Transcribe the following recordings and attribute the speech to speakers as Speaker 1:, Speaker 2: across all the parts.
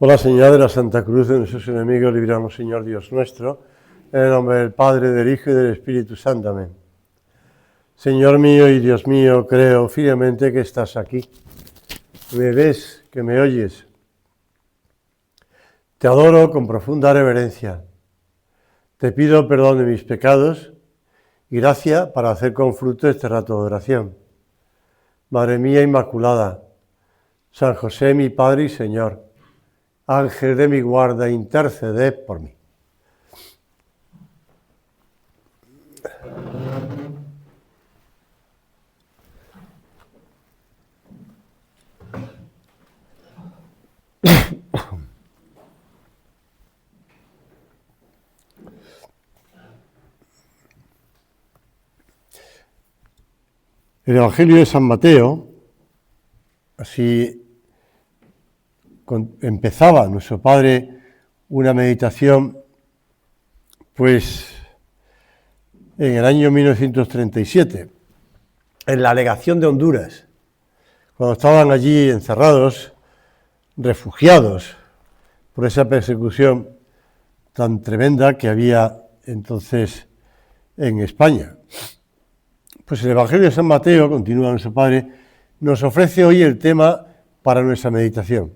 Speaker 1: Por la señal de la Santa Cruz de nuestros enemigos, líbranos, Señor Dios nuestro, en el nombre del Padre, del Hijo y del Espíritu Santo. Amén. Señor mío y Dios mío, creo firmemente que estás aquí. Me ves, que me oyes. Te adoro con profunda reverencia. Te pido perdón de mis pecados y gracia para hacer con fruto este rato de oración. Madre mía Inmaculada, San José mi Padre y Señor, Ángel de mi guarda, interceded por mí. El Evangelio de San Mateo, así empezaba nuestro Padre una meditación, pues en el año 1937, en la legación de Honduras, cuando estaban allí encerrados, refugiados por esa persecución tan tremenda que había entonces en España. Pues el Evangelio de San Mateo, continúa nuestro Padre, nos ofrece hoy el tema para nuestra meditación.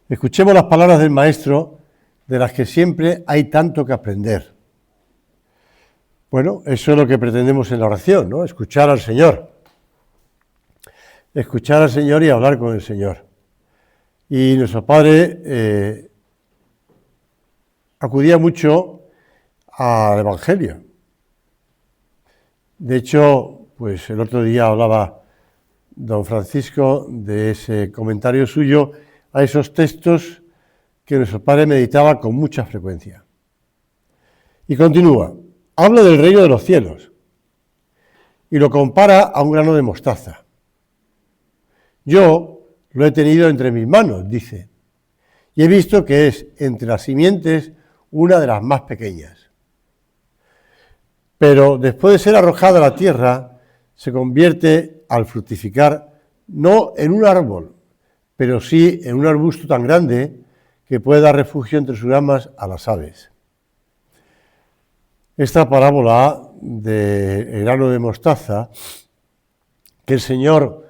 Speaker 1: Escuchemos las palabras del Maestro, de las que siempre hay tanto que aprender. Bueno, eso es lo que pretendemos en la oración, ¿no? Escuchar al Señor. Escuchar al Señor y hablar con el Señor. Y nuestro Padre acudía mucho al Evangelio. De hecho, pues el otro día hablaba don Francisco de ese comentario suyo a esos textos que nuestro Padre meditaba con mucha frecuencia. Y continúa, habla del reino de los cielos y lo compara a un grano de mostaza. Yo lo he tenido entre mis manos, dice, y he visto que es entre las simientes una de las más pequeñas. Pero después de ser arrojada a la tierra, se convierte al fructificar no en un árbol, pero sí en un arbusto tan grande que puede dar refugio entre sus ramas a las aves. Esta parábola del grano de mostaza, que el Señor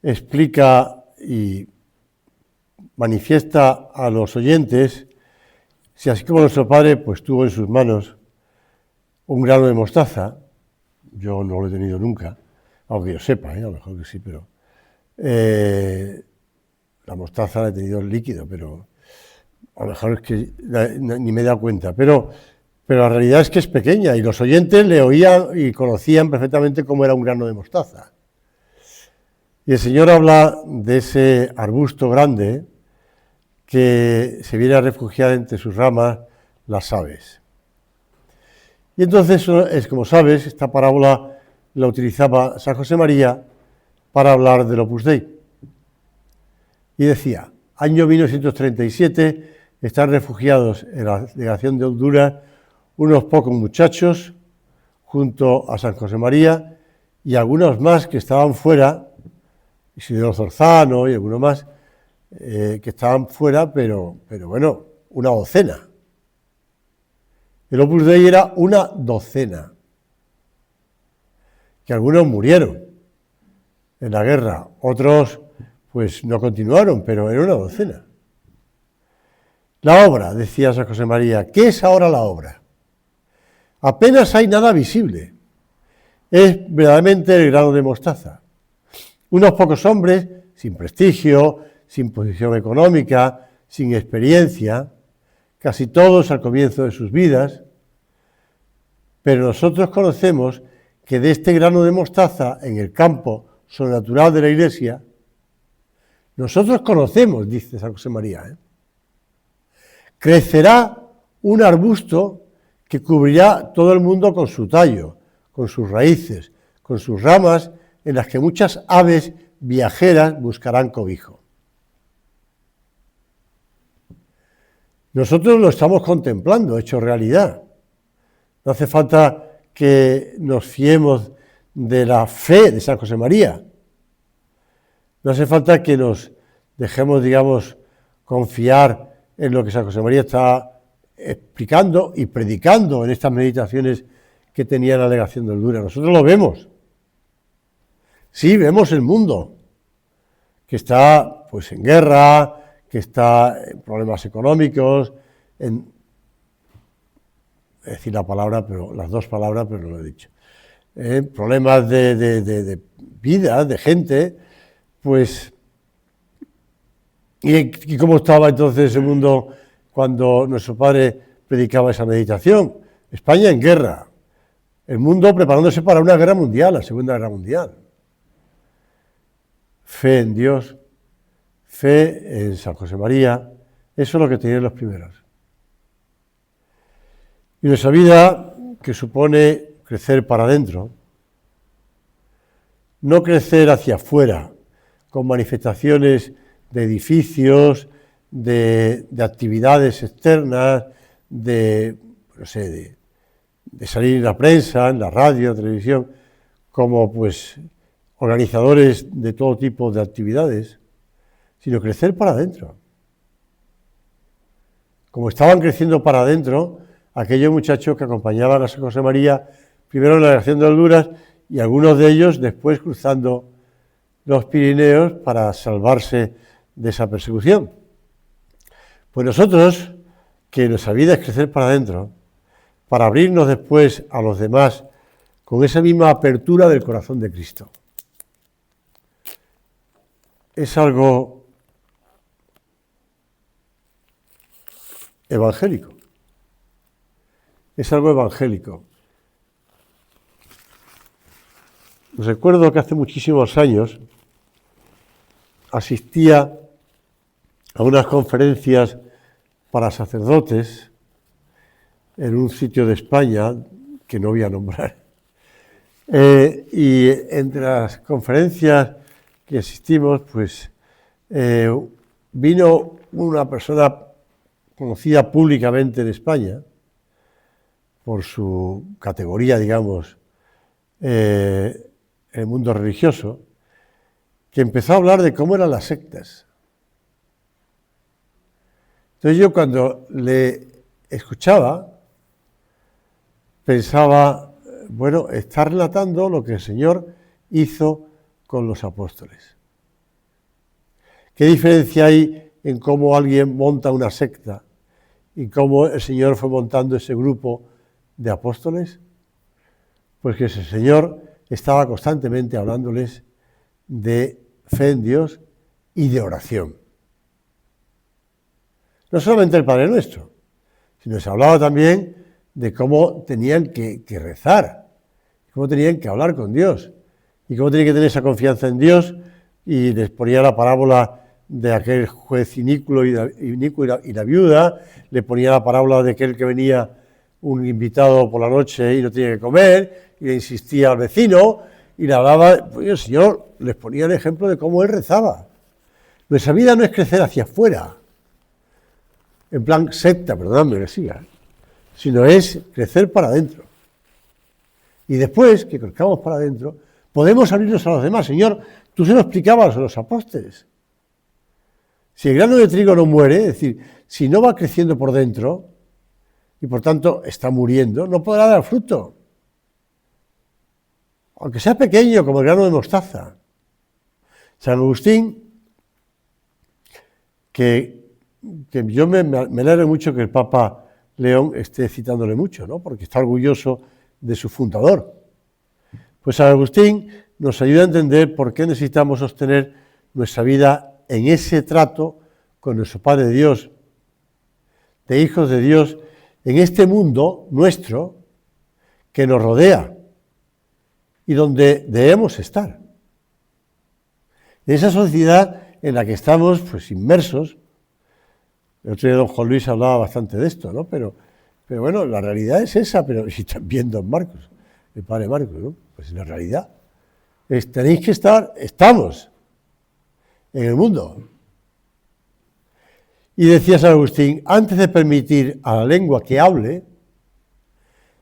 Speaker 1: explica y manifiesta a los oyentes, si así como nuestro Padre pues tuvo en sus manos un grano de mostaza, yo no lo he tenido nunca, aunque yo sepa, a lo mejor que sí, pero la mostaza la he tenido en líquido, pero a lo mejor es que ni me he dado cuenta, pero la realidad es que es pequeña y los oyentes le oían y conocían perfectamente cómo era un grano de mostaza. Y el Señor habla de ese arbusto grande que se viene a refugiar entre sus ramas las aves. Y entonces, es como sabes, esta parábola la utilizaba San José María para hablar del Opus Dei. Y decía, año 1937, están refugiados en la legación de Honduras unos pocos muchachos junto a San José María y algunos más que estaban fuera, Isidoro Zorzano y algunos más, que estaban fuera, pero bueno, una docena. El Opus Dei era una docena, que algunos murieron en la guerra, otros pues no continuaron, pero era una docena. La obra, decía San José María, ¿qué es ahora la obra? Apenas hay nada visible, es verdaderamente el grano de mostaza. Unos pocos hombres, sin prestigio, sin posición económica, sin experiencia, casi todos al comienzo de sus vidas, pero nosotros conocemos que de este grano de mostaza en el campo sobrenatural de la Iglesia, nosotros conocemos, dice San José María, crecerá un arbusto que cubrirá todo el mundo con su tallo, con sus raíces, con sus ramas, en las que muchas aves viajeras buscarán cobijo. Nosotros lo estamos contemplando, hecho realidad. No hace falta que nos fiemos de la fe de San José María. No hace falta que nos dejemos, digamos, confiar en lo que San José María está explicando y predicando en estas meditaciones que tenía en la Legación de Honduras. Nosotros lo vemos. Sí, vemos el mundo, que está pues en guerra, que está en problemas económicos, es decir la palabra, pero las dos palabras, pero no lo he dicho. Problemas de vida, de gente, pues... ¿Y cómo estaba entonces el mundo cuando nuestro padre predicaba esa meditación? España en guerra, el mundo preparándose para una guerra mundial, la Segunda Guerra Mundial. Fe en Dios, fe en San José María, eso es lo que tenían los primeros. Y nuestra vida, que supone crecer para adentro, no crecer hacia afuera, con manifestaciones de edificios, de actividades externas, de salir en la prensa, en la radio, en la televisión, como pues organizadores de todo tipo de actividades, sino crecer para adentro. Como estaban creciendo para adentro, aquellos muchachos que acompañaban a San José María, primero en la Legación de Honduras, y algunos de ellos después cruzando los Pirineos para salvarse de esa persecución. Pues nosotros, que nuestra vida es crecer para adentro, para abrirnos después a los demás con esa misma apertura del corazón de Cristo. Es algo evangélico. Es algo evangélico. Recuerdo que hace muchísimos años asistía a unas conferencias para sacerdotes en un sitio de España que no voy a nombrar. Y entre las conferencias que asistimos, pues vino una persona conocida públicamente en España por su categoría, digamos, en el mundo religioso, que empezó a hablar de cómo eran las sectas. Entonces yo cuando le escuchaba, pensaba, bueno, está relatando lo que el Señor hizo con los apóstoles. ¿Qué diferencia hay en cómo alguien monta una secta y cómo el Señor fue montando ese grupo de apóstoles? Pues que ese Señor estaba constantemente hablándoles de fe en Dios y de oración. No solamente el Padre Nuestro, sino se hablaba también de cómo tenían que rezar, cómo tenían que hablar con Dios y cómo tenían que tener esa confianza en Dios, y les ponía la parábola de aquel juez inicuo y la viuda, le ponía la parábola de aquel que venía un invitado por la noche y no tenía que comer, y le insistía al vecino, y le hablaba, pues el Señor les ponía el ejemplo de cómo él rezaba. Nuestra vida no es crecer hacia afuera, en plan secta, perdóname que siga, sino es crecer para adentro. Y después que crezcamos para adentro, podemos abrirnos a los demás. Señor, tú se lo explicabas a los apóstoles. Si el grano de trigo no muere, es decir, si no va creciendo por dentro, y por tanto está muriendo, no podrá dar fruto. Aunque sea pequeño, como el grano de mostaza. San Agustín, que yo me alegro mucho que el Papa León esté citándole mucho, ¿no? Porque está orgulloso de su fundador. Pues San Agustín nos ayuda a entender por qué necesitamos sostener nuestra vida en ese trato con nuestro Padre Dios, de hijos de Dios, en este mundo nuestro que nos rodea y donde debemos estar. En esa sociedad en la que estamos pues inmersos. El otro día don Juan Luis hablaba bastante de esto, ¿no? Pero bueno, la realidad es esa, pero y también don Marcos, el padre Marcos, ¿no? Pues la realidad tenéis que estar, estamos en el mundo. Y decía San Agustín, antes de permitir a la lengua que hable,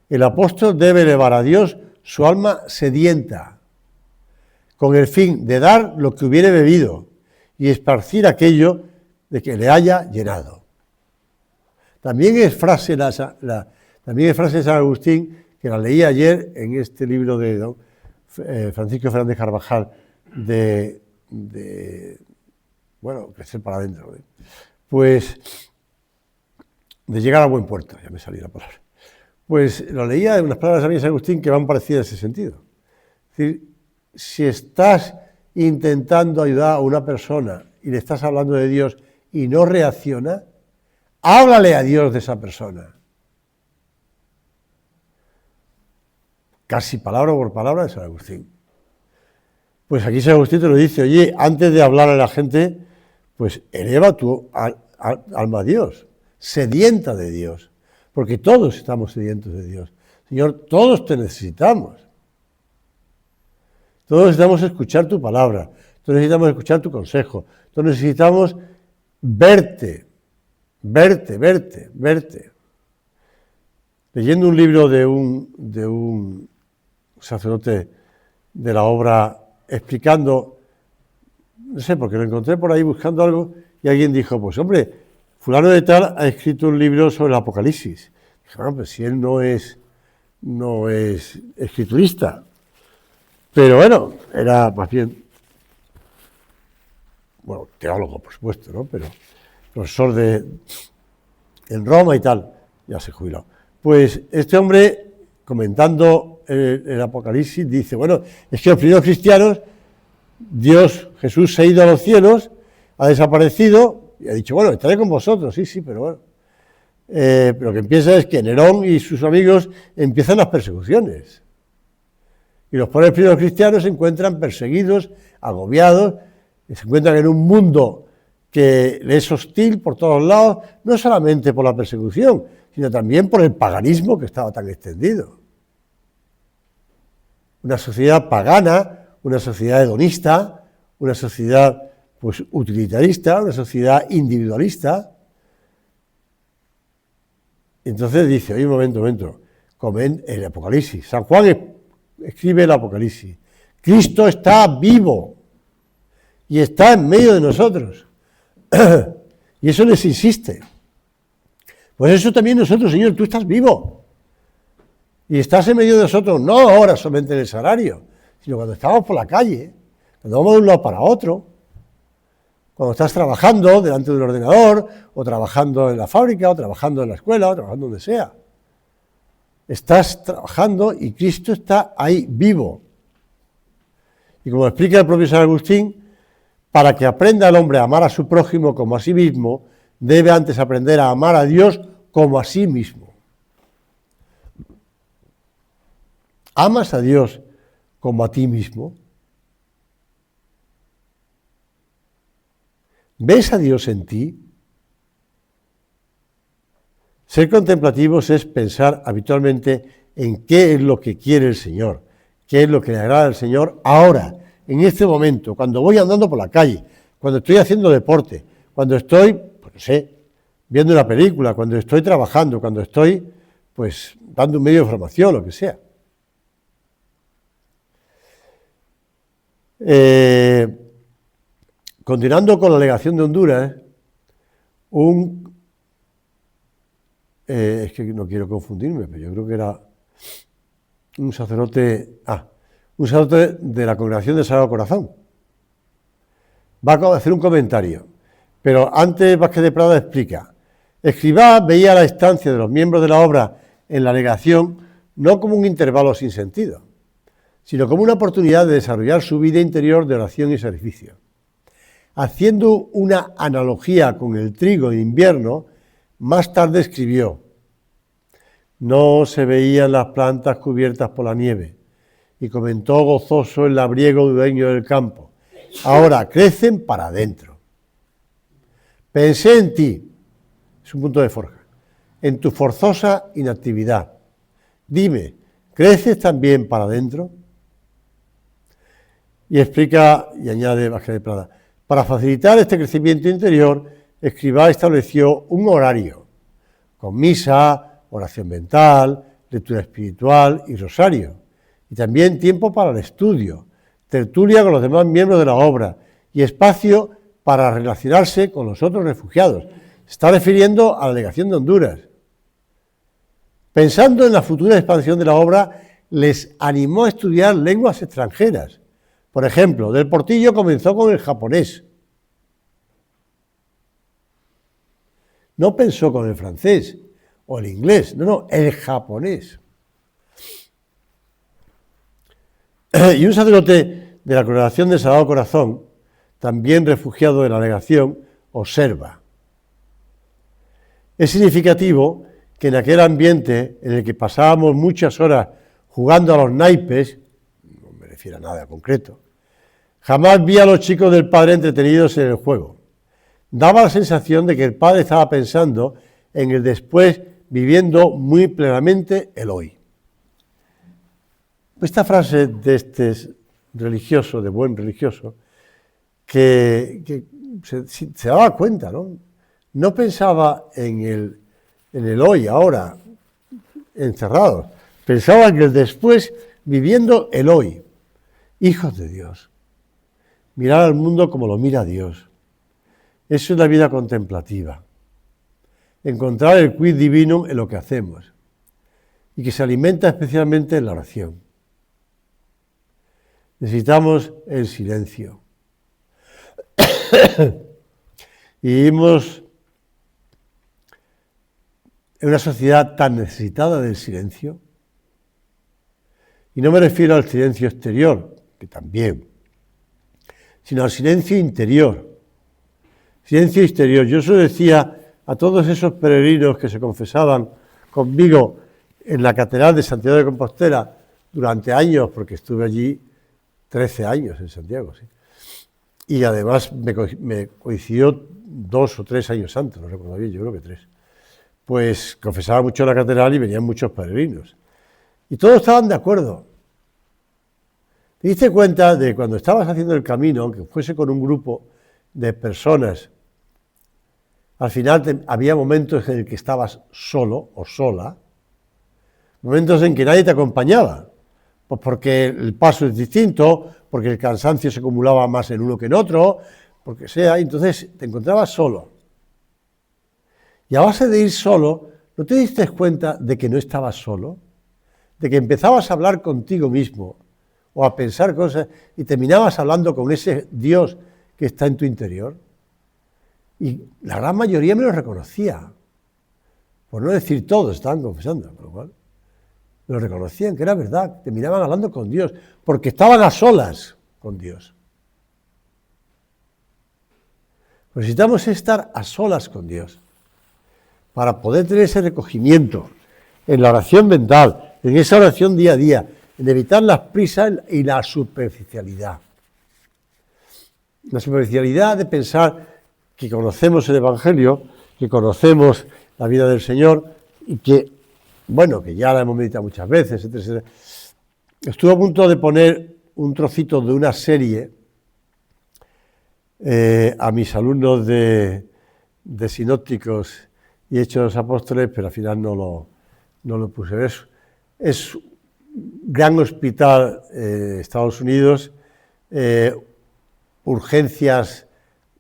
Speaker 1: el apóstol debe elevar a Dios su alma sedienta, con el fin de dar lo que hubiere bebido y esparcir aquello de que le haya llenado. También es frase de San Agustín, que la leí ayer en este libro de don Francisco Fernández Carvajal, bueno, crecer para adentro, pues de llegar a buen puerto, ya me salió la palabra. Pues lo leía en unas palabras de San Agustín que van parecidas en ese sentido. Es decir, si estás intentando ayudar a una persona y le estás hablando de Dios y no reacciona, háblale a Dios de esa persona. Casi palabra por palabra de San Agustín. Pues aquí San Agustín te lo dice, oye, antes de hablar a la gente, pues eleva tu alma a Dios, sedienta de Dios, porque todos estamos sedientos de Dios. Señor, todos te necesitamos. Todos necesitamos escuchar tu palabra, todos necesitamos escuchar tu consejo, todos necesitamos verte. Leyendo un libro de un sacerdote de la obra, explicando, no sé, porque lo encontré por ahí buscando algo, y alguien dijo, pues hombre, fulano de tal ha escrito un libro sobre el Apocalipsis. Dije, bueno, pues si él no es escriturista, pero bueno, era más bien, bueno, teólogo, por supuesto, ¿no? Pero profesor en Roma y tal, ya se jubiló. Pues este hombre, comentando el Apocalipsis, dice, bueno, es que los primeros cristianos, Dios, Jesús se ha ido a los cielos, ha desaparecido, y ha dicho, bueno, estaré con vosotros, sí, pero bueno. Pero lo que empieza es que Nerón y sus amigos empiezan las persecuciones. Y los pobres primeros cristianos se encuentran perseguidos, agobiados, y se encuentran en un mundo que les es hostil por todos lados, no solamente por la persecución, sino también por el paganismo que estaba tan extendido. Una sociedad pagana, una sociedad hedonista, una sociedad pues utilitarista, una sociedad individualista. Entonces dice, oye, un momento, comen el Apocalipsis. San Juan escribe el Apocalipsis. Cristo está vivo y está en medio de nosotros. Y eso les insiste. Pues eso también nosotros, Señor, tú estás vivo. Y estás en medio de nosotros, no ahora solamente en el salario, sino cuando estamos por la calle, cuando vamos de un lado para otro, cuando estás trabajando delante de un ordenador, o trabajando en la fábrica, o trabajando en la escuela, o trabajando donde sea. Estás trabajando y Cristo está ahí vivo. Y como explica el propio San Agustín, para que aprenda el hombre a amar a su prójimo como a sí mismo, debe antes aprender a amar a Dios como a sí mismo. ¿Amas a Dios como a ti mismo? ¿Ves a Dios en ti? Ser contemplativos es pensar habitualmente en qué es lo que quiere el Señor, qué es lo que le agrada al Señor ahora, en este momento, cuando voy andando por la calle, cuando estoy haciendo deporte, cuando estoy, pues no sé, viendo una película, cuando estoy trabajando, cuando estoy, pues, dando un medio de formación, lo que sea. Continuando con la legación de Honduras, es que no quiero confundirme, pero yo creo que era un sacerdote de la Congregación del Sagrado Corazón. Va a hacer un comentario, pero antes Vázquez de Prada explica. Escrivá veía la estancia de los miembros de la obra en la legación no como un intervalo sin sentido, sino como una oportunidad de desarrollar su vida interior de oración y sacrificio. Haciendo una analogía con el trigo de invierno, más tarde escribió: no se veían las plantas cubiertas por la nieve, y comentó gozoso el labriego dueño del campo. Ahora crecen para adentro. Pensé en ti, es un punto de forja, en tu forzosa inactividad. Dime, ¿creces también para adentro? Y explica, y añade Vázquez de Prada, para facilitar este crecimiento interior, Escrivá estableció un horario, con misa, oración mental, lectura espiritual y rosario, y también tiempo para el estudio, tertulia con los demás miembros de la obra y espacio para relacionarse con los otros refugiados. Se está refiriendo a la delegación de Honduras. Pensando en la futura expansión de la obra, les animó a estudiar lenguas extranjeras. Por ejemplo, Del Portillo comenzó con el japonés. No pensó con el francés o el inglés, no, el japonés. Y un sacerdote de la Congregación del Sagrado Corazón, también refugiado de la delegación, observa. Es significativo que en aquel ambiente en el que pasábamos muchas horas jugando a los naipes, no me refiero a nada concreto, jamás vi a los chicos del padre entretenidos en el juego. Daba la sensación de que el padre estaba pensando en el después, viviendo muy plenamente el hoy. Esta frase de este religioso, de buen religioso, que se daba cuenta, ¿no? No pensaba en el hoy, ahora, encerrado. Pensaba en el después, viviendo el hoy. Hijos de Dios. Mirar al mundo como lo mira Dios. Eso es la vida contemplativa. Encontrar el quid divino en lo que hacemos. Y que se alimenta especialmente en la oración. Necesitamos el silencio. Y vivimos en una sociedad tan necesitada del silencio. Y no me refiero al silencio exterior, que también, sino al silencio interior. Silencio exterior. Yo eso decía a todos esos peregrinos que se confesaban conmigo en la Catedral de Santiago de Compostela durante años, porque estuve allí 13 años en Santiago, sí. Y además me coincidió 2 o 3 años antes, no recuerdo bien, yo creo que 3. Pues confesaba mucho en la catedral y venían muchos peregrinos. Y todos estaban de acuerdo. ¿Te diste cuenta de cuando estabas haciendo el camino, aunque fuese con un grupo de personas, al final había momentos en el que estabas solo o sola, momentos en que nadie te acompañaba? Pues porque el paso es distinto, porque el cansancio se acumulaba más en uno que en otro, porque sea, entonces te encontrabas solo. Y a base de ir solo, ¿no te diste cuenta de que no estabas solo? De que empezabas a hablar contigo mismo, o a pensar cosas, y terminabas hablando con ese Dios que está en tu interior. Y la gran mayoría me lo reconocía, por no decir todos, estaban confesando, con lo cual lo reconocían, que era verdad, terminaban hablando con Dios, porque estaban a solas con Dios. Necesitamos estar a solas con Dios, para poder tener ese recogimiento en la oración mental, en esa oración día a día, en evitar las prisas y la superficialidad. La superficialidad de pensar que conocemos el Evangelio, que conocemos la vida del Señor y que, bueno, que ya la hemos meditado muchas veces, etc. Estuve a punto de poner un trocito de una serie a mis alumnos de sinópticos y Hechos de los Apóstoles, pero al final no lo puse. Es un gran hospital Estados Unidos, urgencias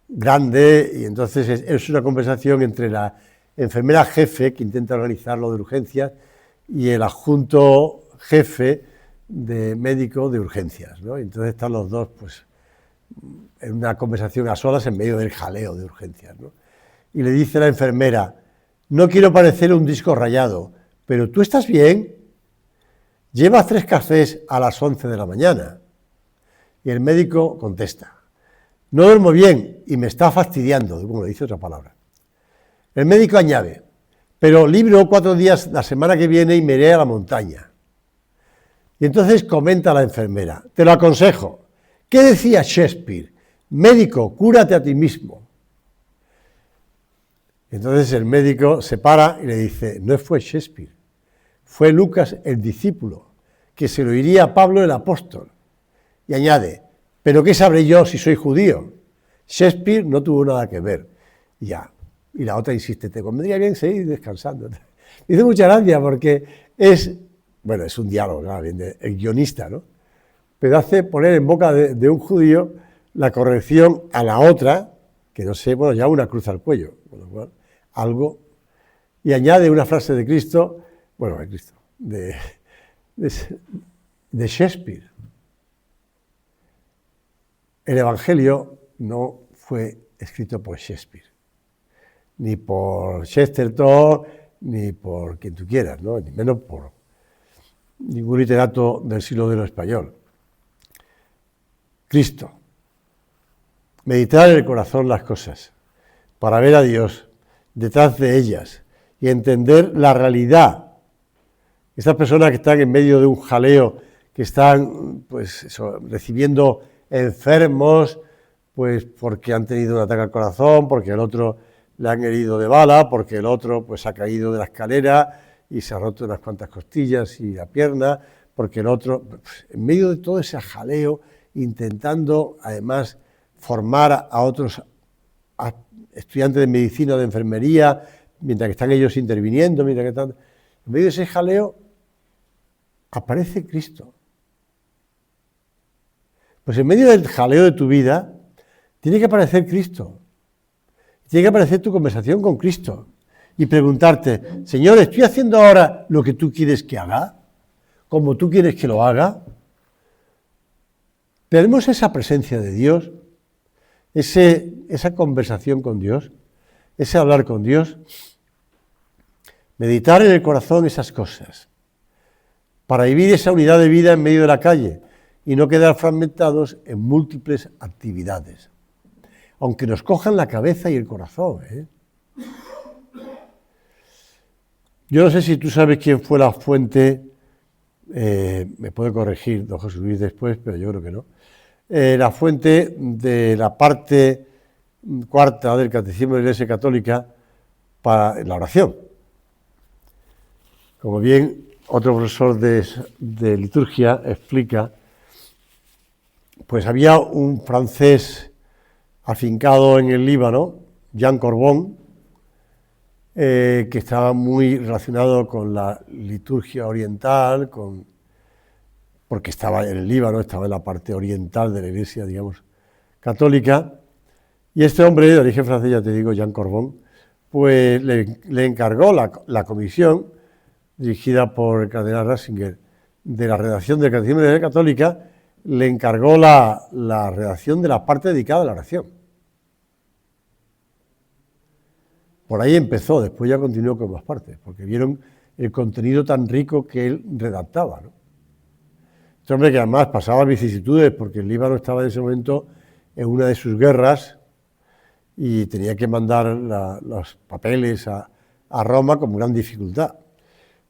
Speaker 1: grande, y entonces es una conversación entre la enfermera jefe que intenta organizar lo de urgencias y el adjunto jefe de médico de urgencias, ¿no? Entonces están los dos pues en una conversación a solas en medio del jaleo de urgencias, ¿no? Y le dice la enfermera: no quiero parecer un disco rayado, pero ¿tú estás bien? Llevas 3 cafés a las 11 de la mañana. Y el médico contesta: no duermo bien y me está fastidiando, como le dice otra palabra. El médico añade: pero libro 4 días la semana que viene y me iré a la montaña. Y entonces comenta la enfermera: te lo aconsejo. ¿Qué decía Shakespeare? Médico, cúrate a ti mismo. Entonces el médico se para y le dice: no fue Shakespeare, fue Lucas el discípulo, que se lo diría a Pablo el apóstol. Y añade: pero ¿qué sabré yo si soy judío? Shakespeare no tuvo nada que ver. Y ya. Y la otra insiste: te convendría bien seguir descansando. Dice mucha gracia porque es un diálogo, claro, bien el guionista, ¿no? Pero hace poner en boca de un judío la corrección a la otra, que no sé, bueno, ya una cruz al cuello, con lo cual, algo, y añade una frase de Cristo, bueno, de Cristo, de Shakespeare. El Evangelio no fue escrito por Shakespeare, ni por Chesterton, ni por quien tú quieras, ¿no? Ni menos por ningún literato del siglo de lo español. Cristo. Meditar en el corazón las cosas, para ver a Dios detrás de ellas y entender la realidad. Estas personas que están en medio de un jaleo, que están pues eso, recibiendo enfermos, pues porque han tenido un ataque al corazón, porque el otro le han herido de bala, porque el otro pues ha caído de la escalera y se ha roto unas cuantas costillas y la pierna, porque el otro, pues, en medio de todo ese jaleo, intentando además formar a otros estudiantes de medicina o de enfermería, mientras que están ellos interviniendo, mientras que están... En medio de ese jaleo aparece Cristo. Pues en medio del jaleo de tu vida tiene que aparecer Cristo. Tiene que aparecer tu conversación con Cristo y preguntarte, Señor, ¿estoy haciendo ahora lo que tú quieres que haga? ¿Como tú quieres que lo haga? ¿Tenemos esa presencia de Dios? Esa conversación con Dios, ese hablar con Dios, meditar en el corazón esas cosas, para vivir esa unidad de vida en medio de la calle y no quedar fragmentados en múltiples actividades, aunque nos cojan la cabeza y el corazón. Yo no sé si tú sabes quién fue la fuente, me puede corregir don José Luis después, pero yo creo que no. La fuente de la parte cuarta del Catecismo de la Iglesia Católica para la oración. Como bien otro profesor de liturgia explica, pues había un francés afincado en el Líbano, Jean Corbon, que estaba muy relacionado con la liturgia oriental, porque estaba en el Líbano, estaba en la parte oriental de la Iglesia, digamos, católica, y este hombre, de origen francés, ya te digo, Jean Corbon, pues le encargó la comisión, dirigida por el cardenal Ratzinger, de la redacción del Catecismo de la Iglesia Católica, le encargó la redacción de la parte dedicada a la oración. Por ahí empezó, después ya continuó con más partes, porque vieron el contenido tan rico que él redactaba, ¿no? Este hombre que además pasaba vicisitudes, porque el Líbano estaba en ese momento en una de sus guerras y tenía que mandar los papeles a Roma con gran dificultad.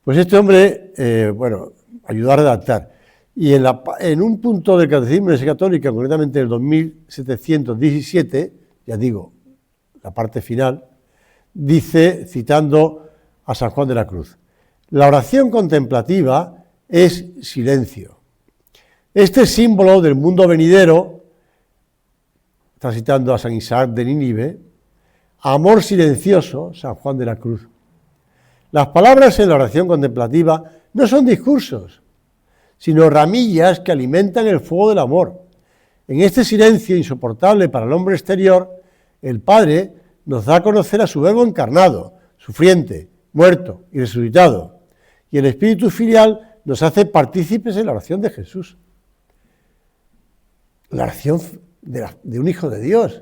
Speaker 1: Pues este hombre, ayudó a redactar. Y en un punto del Catecismo de la Iglesia Católica, concretamente el 2717, ya digo, la parte final, dice, citando a San Juan de la Cruz, la oración contemplativa es silencio. Este símbolo del mundo venidero, está citando a San Isaac de Nínive, amor silencioso, San Juan de la Cruz. Las palabras en la oración contemplativa no son discursos, sino ramillas que alimentan el fuego del amor. En este silencio insoportable para el hombre exterior, el Padre nos da a conocer a su Verbo encarnado, sufriente, muerto y resucitado. Y el Espíritu filial nos hace partícipes en la oración de Jesús. La oración de un Hijo de Dios.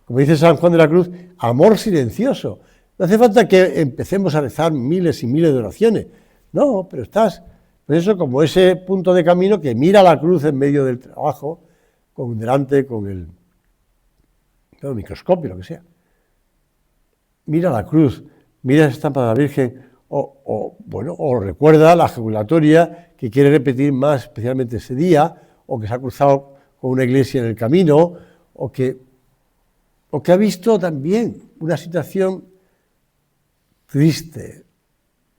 Speaker 1: Como dice San Juan de la Cruz, amor silencioso. No hace falta que empecemos a rezar miles y miles de oraciones. No, pero estás, pues eso, como ese punto de camino que mira la cruz en medio del trabajo, con el microscopio, lo que sea. Mira la cruz, mira esa estampa de la Virgen, o recuerda la jubilatoria que quiere repetir más especialmente ese día, o que se ha cruzado con una iglesia en el camino, o que ha visto también una situación triste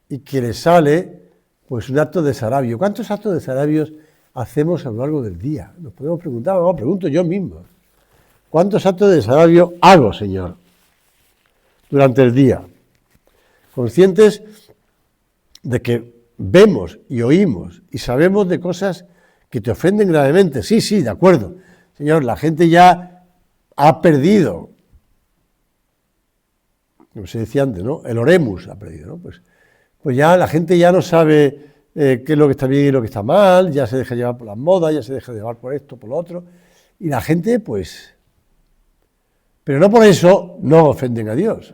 Speaker 1: y que le sale pues un acto de desagravio. ¿Cuántos actos de desagravios hacemos a lo largo del día? Nos podemos preguntar, me pregunto yo mismo. ¿Cuántos actos de desagravio hago, Señor, durante el día? Conscientes de que vemos y oímos y sabemos de cosas que te ofenden gravemente. Sí, de acuerdo. Señor, la gente ya ha perdido, como se decía antes, ¿no? El oremus ha perdido, ¿no? Pues ya la gente ya no sabe qué es lo que está bien y lo que está mal, ya se deja llevar por las modas, ya se deja llevar por esto, por lo otro, y la gente, pues... Pero no por eso no ofenden a Dios.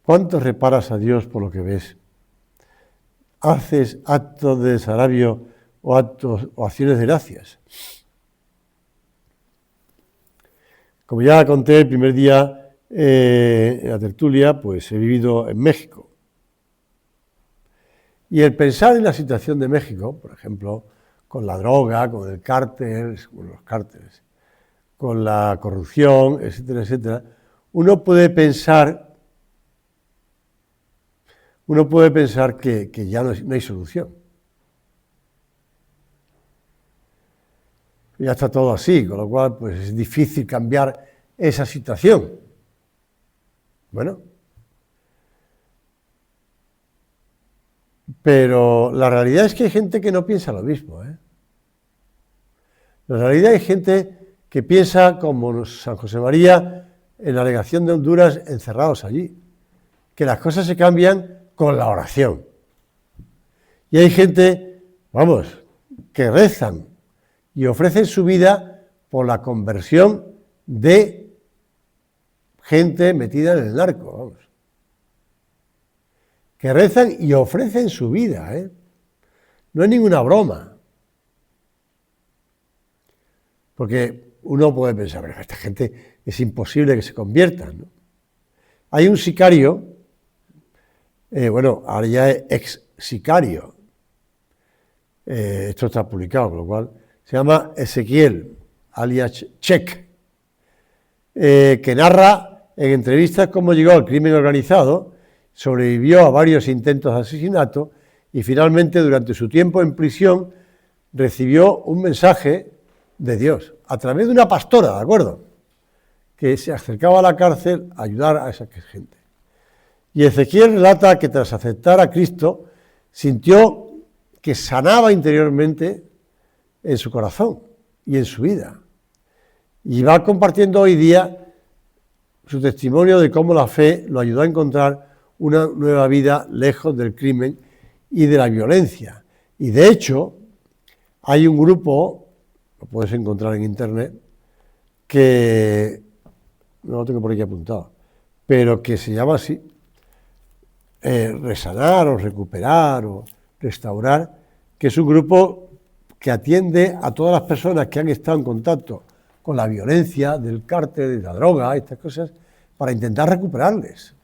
Speaker 1: ¿Cuánto reparas a Dios por lo que ves? ¿Haces actos de desagravio o acciones de gracias? Como ya conté el primer día en la tertulia, pues he vivido en México. Y el pensar en la situación de México, por ejemplo, con la droga, con el cártel, con los cárteles, con la corrupción, etcétera, etcétera, uno puede pensar que ya no hay solución. Ya está todo así, con lo cual pues es difícil cambiar esa situación. Bueno, pero la realidad es que hay gente que no piensa lo mismo, ¿eh? La realidad hay gente que piensa como San José María en la legación de Honduras encerrados allí, que las cosas se cambian con la oración. Y hay gente, vamos, que rezan y ofrecen su vida por la conversión de gente metida en el narco, vamos. Que rezan y ofrecen su vida, ¿eh? No es ninguna broma. Porque uno puede pensar, pero esta gente es imposible que se conviertan, ¿no? Hay un sicario, ahora ya es ex sicario, esto está publicado, con lo cual se llama Ezequiel, alias Check, que narra en entrevistas cómo llegó al crimen organizado, sobrevivió a varios intentos de asesinato y finalmente durante su tiempo en prisión recibió un mensaje de Dios a través de una pastora, ¿de acuerdo?, que se acercaba a la cárcel a ayudar a esa gente. Y Ezequiel relata que tras aceptar a Cristo sintió que sanaba interiormente en su corazón y en su vida. Y va compartiendo hoy día su testimonio de cómo la fe lo ayudó a encontrar una nueva vida lejos del crimen y de la violencia. Y de hecho, hay un grupo, lo puedes encontrar en internet, que no lo tengo por aquí apuntado, pero que se llama así, Resanar o Recuperar o Restaurar, que es un grupo que atiende a todas las personas que han estado en contacto con la violencia del cártel, de la droga, estas cosas, para intentar recuperarles.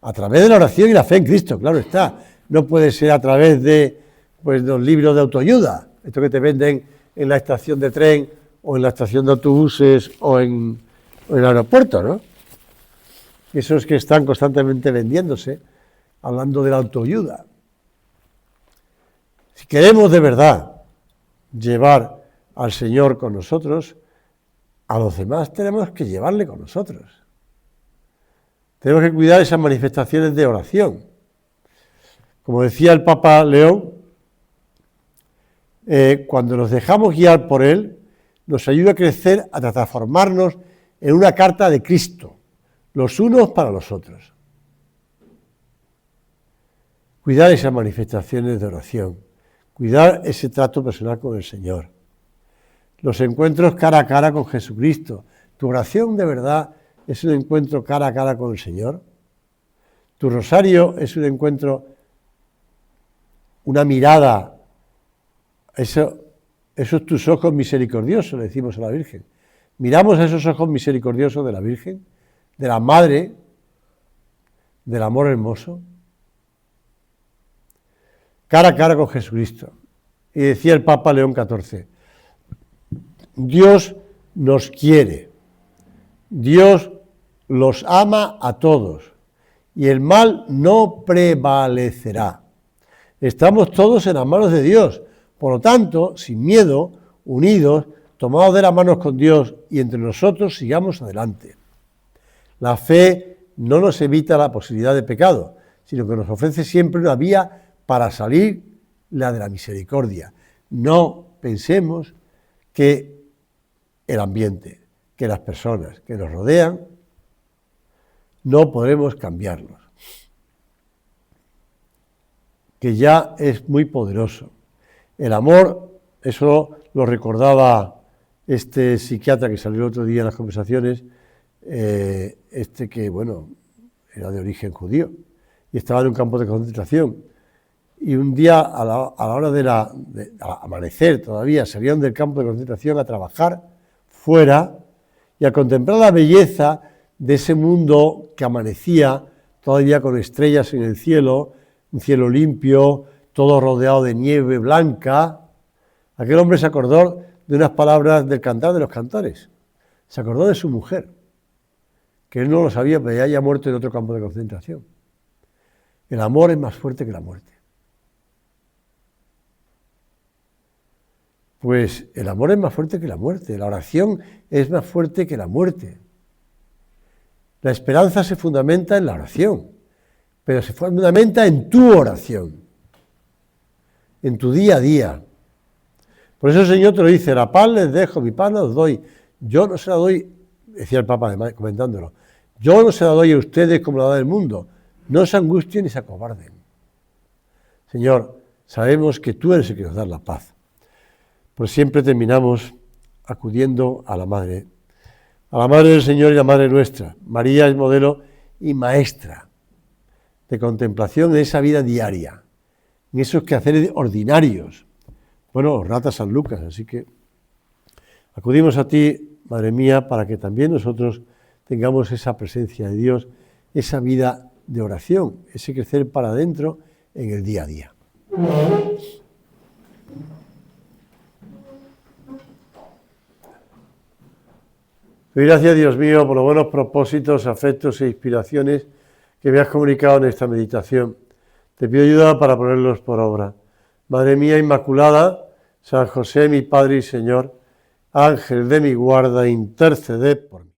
Speaker 1: A través de la oración y la fe en Cristo, claro está. No puede ser a través de los libros de autoayuda, esto que te venden en la estación de tren o en la estación de autobuses o en el aeropuerto, ¿no? Esos que están constantemente vendiéndose, hablando de la autoayuda. Si queremos de verdad llevar al Señor con nosotros, a los demás tenemos que llevarle con nosotros. Tenemos que cuidar esas manifestaciones de oración. Como decía el Papa León, cuando nos dejamos guiar por Él, nos ayuda a crecer, a transformarnos en una carta de Cristo, los unos para los otros. Cuidar esas manifestaciones de oración, cuidar ese trato personal con el Señor, los encuentros cara a cara con Jesucristo. ¿Tu oración de verdad es un encuentro cara a cara con el Señor? ¿Tu rosario es un encuentro, una mirada, esos tus ojos misericordiosos, le decimos a la Virgen? ¿Miramos a esos ojos misericordiosos de la Virgen, de la Madre, del amor hermoso? Cara a cara con Jesucristo. Y decía el Papa León XIV, Dios nos quiere, Dios los ama a todos y el mal no prevalecerá. Estamos todos en las manos de Dios, por lo tanto, sin miedo, unidos, tomados de las manos con Dios y entre nosotros sigamos adelante. La fe no nos evita la posibilidad de pecado, sino que nos ofrece siempre una vía para salir, la de la misericordia. No pensemos que el ambiente, que las personas que nos rodean, no podremos cambiarlos. Que ya es muy poderoso. El amor, eso lo recordaba este psiquiatra que salió el otro día en las conversaciones, que, bueno, era de origen judío y estaba en un campo de concentración. Y un día, a la hora de amanecer todavía, salieron del campo de concentración a trabajar fuera y a contemplar la belleza de ese mundo que amanecía todavía con estrellas en el cielo, un cielo limpio, todo rodeado de nieve blanca. Aquel hombre se acordó de unas palabras del Cantar de los Cantares. Se acordó de su mujer, que él no lo sabía, pero ella ya muerto en otro campo de concentración. El amor es más fuerte que la muerte. Pues el amor es más fuerte que la muerte, la oración es más fuerte que la muerte. La esperanza se fundamenta en la oración, pero se fundamenta en tu oración, en tu día a día. Por eso el Señor te lo dice, la paz les dejo, mi paz os doy. Yo no se la doy, decía el Papa además comentándolo, yo no se la doy a ustedes como la da el mundo, no se angustien ni se acobarden. Señor, sabemos que tú eres el que nos da la paz. Pues siempre terminamos acudiendo a la Madre del Señor y la Madre nuestra. María es modelo y maestra de contemplación en esa vida diaria, en esos quehaceres ordinarios. Bueno, relata San Lucas, así que acudimos a ti, Madre mía, para que también nosotros tengamos esa presencia de Dios, esa vida de oración, ese crecer para adentro en el día a día. Doy gracias, Dios mío, por los buenos propósitos, afectos e inspiraciones que me has comunicado en esta meditación. Te pido ayuda para ponerlos por obra. Madre mía Inmaculada, San José, mi Padre y Señor, Ángel de mi guarda, interceded por mí.